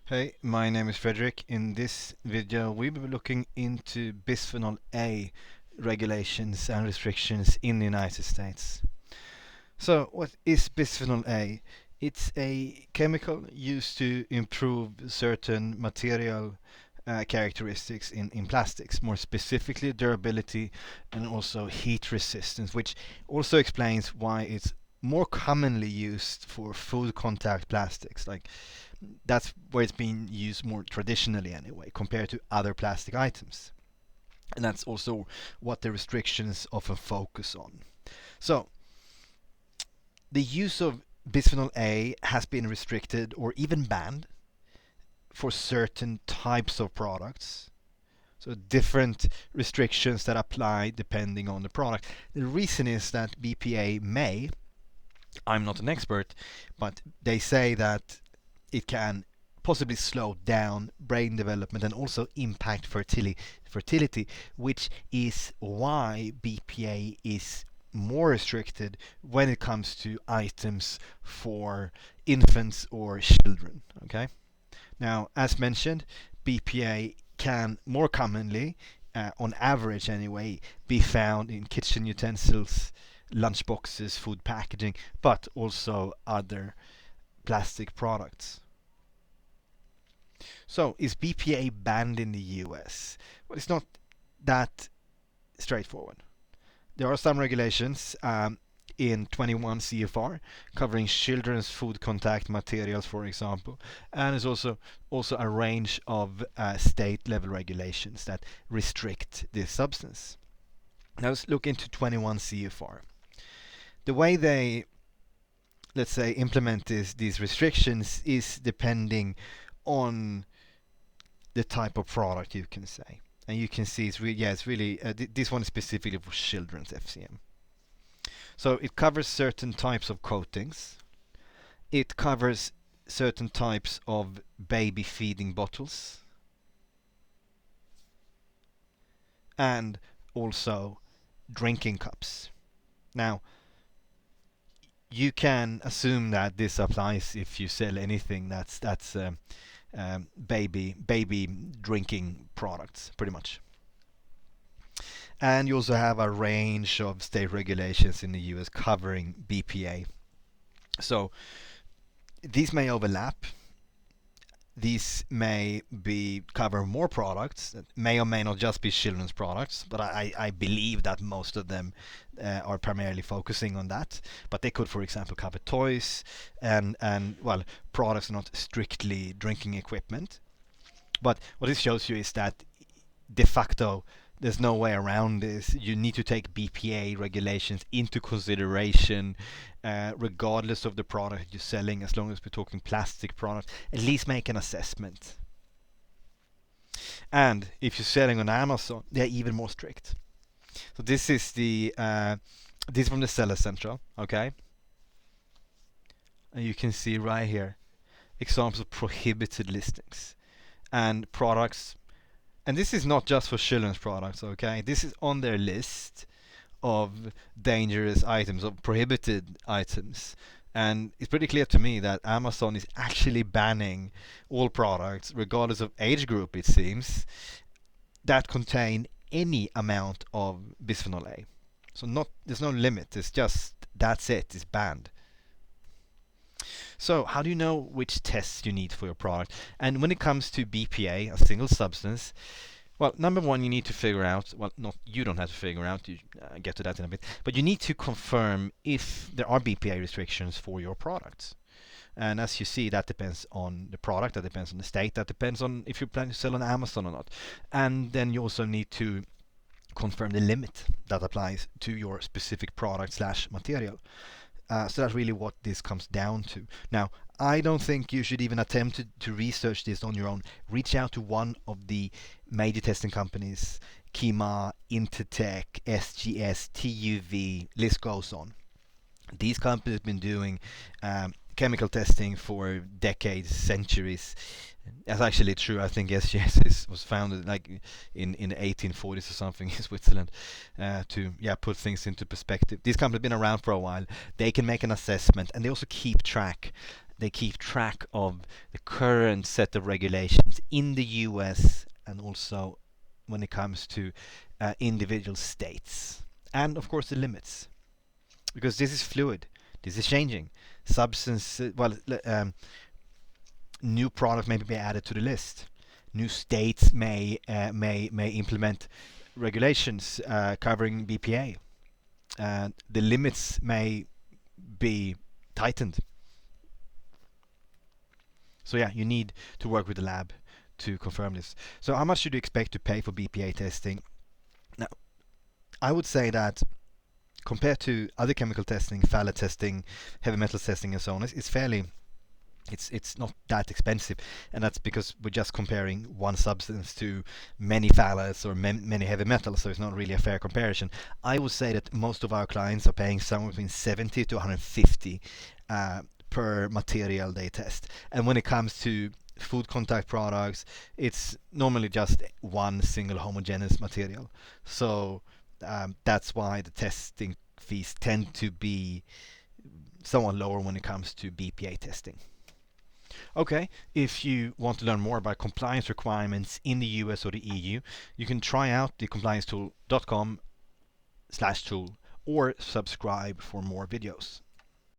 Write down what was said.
Hey, my name is Frederick. In this video, we will be looking into bisphenol A regulations and restrictions in the United States. So, what is bisphenol A? It's a chemical used to improve certain material characteristics in plastics, more specifically durability and also heat resistance, which also explains why it's more commonly used for food contact plastics. That's where it's being used more traditionally anyway, compared to other plastic items. And that's also what the restrictions often focus on. So, the use of bisphenol A has been restricted or even banned for certain types of products. So different restrictions that apply depending on the product. The reason is that BPA may, I'm not an expert, but they say that it can possibly slow down brain development and also impact fertility, which is why BPA is more restricted when it comes to items for infants or children. Okay. Now, as mentioned, BPA can more commonly, on average anyway, be found in kitchen utensils, lunchboxes, food packaging, but also other plastic products. So, is BPA banned in the US? Well, it's not that straightforward. There are some regulations in 21 CFR covering children's food contact materials, for example, and there's also a range of state level regulations that restrict this substance. Now let's look into 21 CFR. The way they, let's say, implement these restrictions is depending on the type of product, you can say. And you can see it's really this one is specifically for children's FCM. So it covers certain types of coatings. It covers certain types of baby feeding bottles. And also drinking cups. Now, you can assume that this applies if you sell anything that's baby drinking products, pretty much. And you also have a range of state regulations in the US covering BPA. So these may overlap. These may cover more products that may or may not just be children's products, but I believe that most of them are primarily focusing on that. But they could, for example, cover toys and well, products not strictly drinking equipment. But what this shows you is that de facto there's no way around this. You need to take BPA regulations into consideration, regardless of the product you're selling. As long as we're talking plastic products, at least make an assessment. And if you're selling on Amazon, they're even more strict. So this is this is from the Seller Central, okay? And you can see right here examples of prohibited listings and products. And this is not just for children's products, okay? This is on their list of dangerous items, of prohibited items. And it's pretty clear to me that Amazon is actually banning all products, regardless of age group, it seems, that contain any amount of bisphenol A. So there's no limit. It's just that's it. It's banned. So how do you know which tests you need for your product? And when it comes to BPA, a single substance, well, number one, you need to figure out, well, not you don't have to figure out, you get to that in a bit, but you need to confirm if there are BPA restrictions for your products. And as you see, that depends on the product, that depends on the state, that depends on if you plan to sell on Amazon or not. And then you also need to confirm the limit that applies to your specific product slash material. So that's really what this comes down to. Now, I don't think you should even attempt to research this on your own. Reach out to one of the major testing companies, Kima, Intertech, SGS, TUV, list goes on. These companies have been doing chemical testing for decades, centuries. That's actually true. I think SGS was founded like in the 1840s or something in Switzerland to put things into perspective. These companies have been around for a while. They can make an assessment and they also keep track they keep track of the current set of regulations in the US and also when it comes to individual states. And of course the limits. Because this is fluid. This is changing. Substance, new products may be added to the list. New states may implement regulations covering BPA. The limits may be tightened. So yeah, you need to work with the lab to confirm this. So how much should you expect to pay for BPA testing? Now, I would say that compared to other chemical testing, phthalate testing, heavy metals testing, and so on, it's not that expensive, and that's because we're just comparing one substance to many phthalates or many heavy metals, so it's not really a fair comparison. I would say that most of our clients are paying somewhere between 70 to 150 per material they test. And when it comes to food contact products, it's normally just one single homogeneous material. So that's why the testing fees tend to be somewhat lower when it comes to BPA testing. Okay, if you want to learn more about compliance requirements in the US or the EU, you can try out the compliancetool.com/tool or subscribe for more videos.